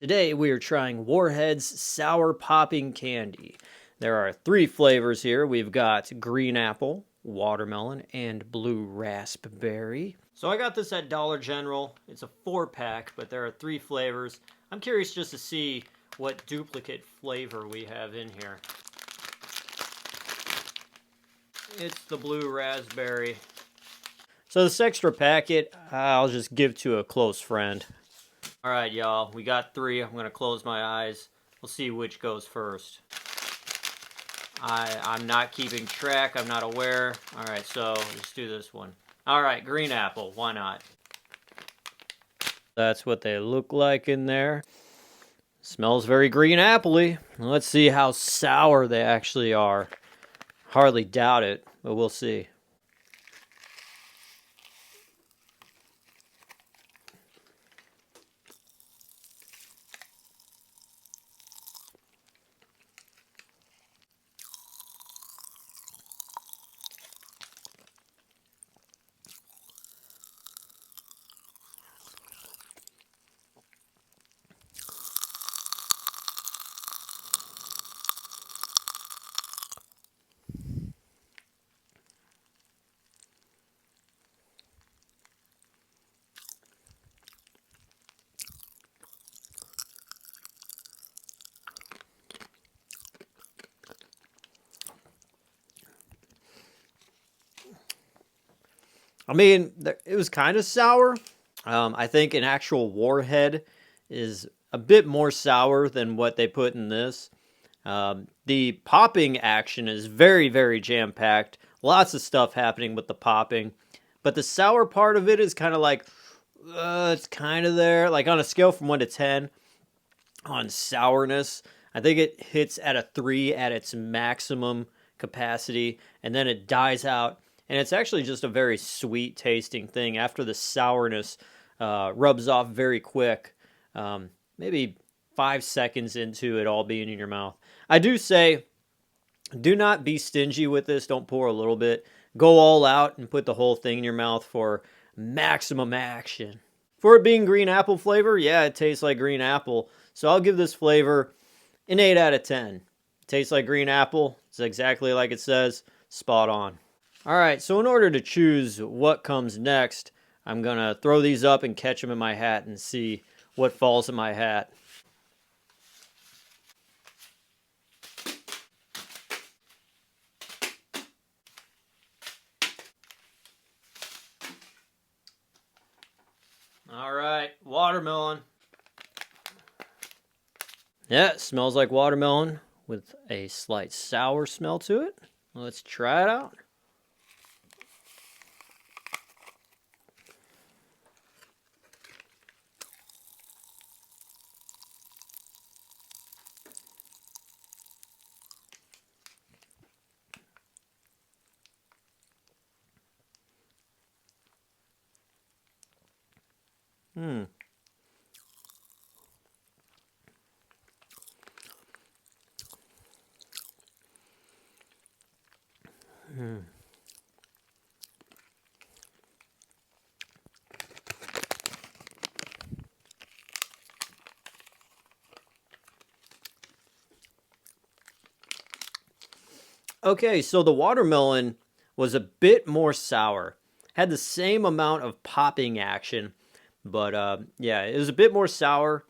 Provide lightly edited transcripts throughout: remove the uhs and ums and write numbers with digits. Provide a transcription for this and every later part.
Today we are trying Warheads Sour Popping Candy. There are 3 flavors here. We've got green apple, watermelon, and blue raspberry. So I got this at Dollar General. It's a 4-pack, but there are 3 flavors. I'm curious just to see what duplicate flavor we have in here. It's the blue raspberry. So this extra packet, I'll just give to a close friend. All right, y'all, we got 3. I'm gonna close my eyes. We'll see which goes first. I'm not keeping track. I'm not aware. All right, so let's do this one. All right, green apple. Why not? That's what they look like in there. Smells very green apple-y. Let's see how sour they actually are. Hardly doubt it, but we'll see. I mean, it was kind of sour. I think an actual Warhead is a bit more sour than what they put in this. The popping action is very, very jam-packed. Lots of stuff happening with the popping. But the sour part of it is kind of like, it's kind of there. Like on a scale from 1 to 10 on sourness, I think it hits at a 3 at its maximum capacity. And then it dies out. And it's actually just a very sweet tasting thing after the sourness rubs off very quick. Maybe 5 seconds into it all being in your mouth. I do say, do not be stingy with this. Don't pour a little bit. Go all out and put the whole thing in your mouth for maximum action. For it being green apple flavor, yeah, it tastes like green apple. So I'll give this flavor an 8 out of 10. It tastes like green apple. It's exactly like it says. Spot on. All right, so in order to choose what comes next, I'm going to throw these up and catch them in my hat and see what falls in my hat. All right, watermelon. Yeah, it smells like watermelon with a slight sour smell to it. Let's try it out. Hmm. Okay, so the watermelon was a bit more sour. Had the same amount of popping action, but yeah, it was a bit more sour.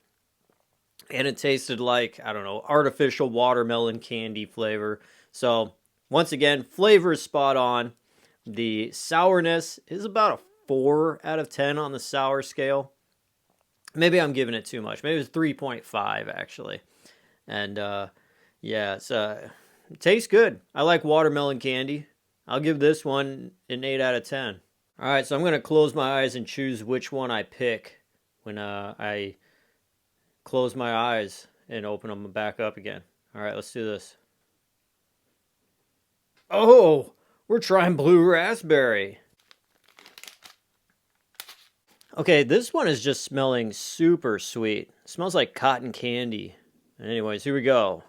And it tasted like, I don't know, artificial watermelon candy flavor. So, once again, flavor is spot on. The sourness is about a 4 out of 10 on the sour scale. Maybe I'm giving it too much. Maybe it's 3.5 actually. And yeah, it tastes good. I like watermelon candy. I'll give this one an 8 out of 10. All right, so I'm going to close my eyes and choose which one I pick when I close my eyes and open them back up again. All right, let's do this. Oh, we're trying blue raspberry. Okay, this one is just smelling super sweet. It smells like cotton candy. Anyways, here we go.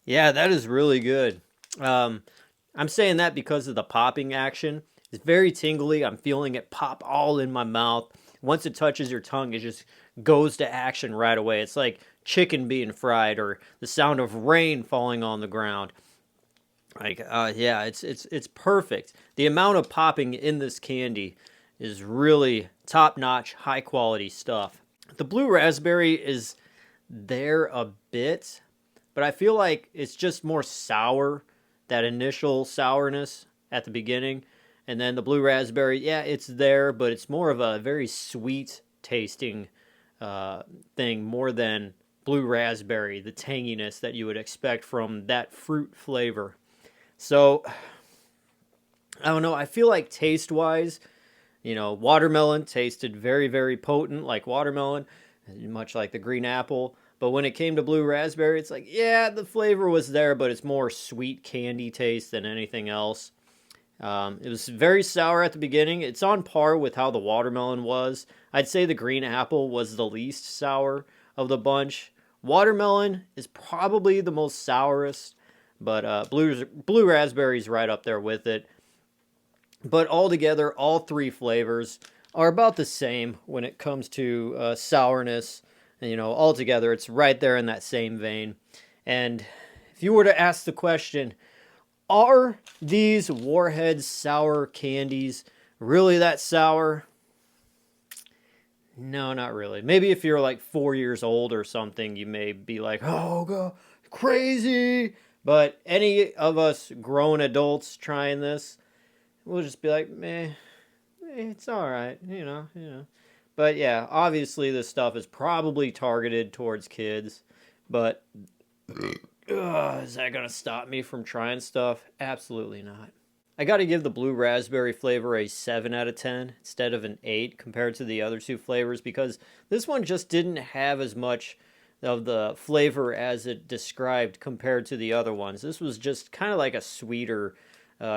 Yeah, that is really good. Um, I'm saying that because of the popping action. It's very tingly. I'm feeling it pop all in my mouth. Once it touches your tongue, it just goes to action right away. It's like chicken being fried or the sound of rain falling on the ground. Yeah, it's perfect. The amount of popping in this candy is really top notch, high quality stuff. The blue raspberry is there a bit, but I feel like it's just more sour, that initial sourness at the beginning. And then the blue raspberry, yeah, it's there, but it's more of a very sweet tasting thing more than blue raspberry, the tanginess that you would expect from that fruit flavor. So, I don't know. I feel like taste wise, watermelon tasted very, very potent, like watermelon, much like the green apple. But when it came to blue raspberry, it's like, yeah, the flavor was there, but it's more sweet candy taste than anything else. It was very sour at the beginning. It's on par with how the watermelon was. I'd say the green apple was the least sour of the bunch. Watermelon is probably the most sourest, but blue raspberry's right up there with it. But altogether, all three flavors are about the same when it comes to sourness. And, altogether, it's right there in that same vein. And if you were to ask the question, are these Warheads sour candies really that sour? No, not really. Maybe if you're like 4 years old or something, you may be like, oh, God, crazy. But any of us grown adults trying this, we'll just be like, meh, it's all right, But yeah, obviously this stuff is probably targeted towards kids, but is that gonna stop me from trying stuff? Absolutely not. I got to give the blue raspberry flavor a 7 out of 10 instead of an 8 compared to the other two flavors because this one just didn't have as much of the flavor as it described compared to the other ones. This was just kind of like a sweeter,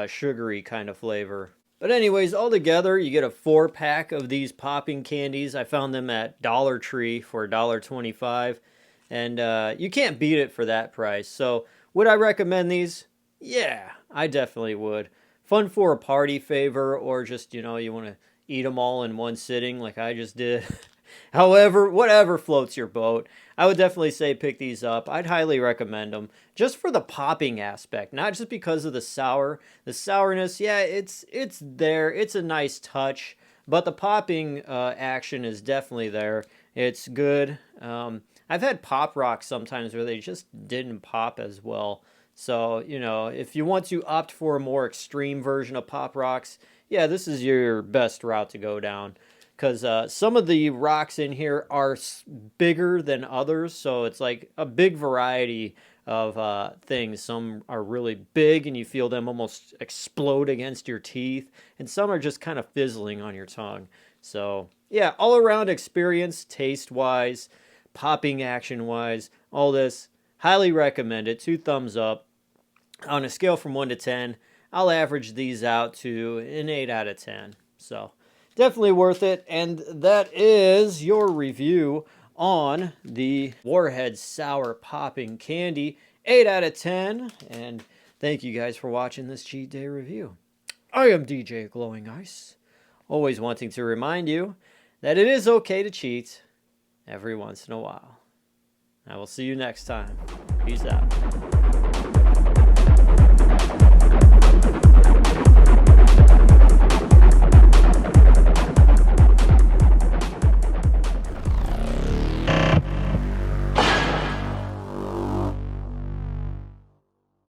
sugary kind of flavor. But anyways, altogether, you get a 4-pack of these popping candies. I found them at Dollar Tree for $1.25, and you can't beat it for that price. So, would I recommend these? Yeah, I definitely would. Fun for a party favor, or just you want to eat them all in one sitting, like I just did. However, whatever floats your boat. I would definitely say pick these up. I'd highly recommend them just for the popping aspect, not just because of the sour. The sourness, yeah, it's there. It's a nice touch, but the popping action is definitely there. It's good. I've had pop rocks sometimes where they just didn't pop as well. So, if you want to opt for a more extreme version of pop rocks, yeah, this is your best route to go down because some of the rocks in here are bigger than others, so it's like a big variety of things. Some are really big and you feel them almost explode against your teeth, and some are just kind of fizzling on your tongue. So yeah, all around experience, taste wise, popping action wise, all this, highly recommend it. 2 thumbs up. On a scale from 1 to 10, I'll average these out to an 8 out of 10. So definitely worth it. And that is your review on the Warheads Sour Popping Candy. 8 out of 10. And thank you guys for watching this cheat day review. I am DJ Glowing Ice, always wanting to remind you that it is okay to cheat every once in a while. I will see you next time. Peace out.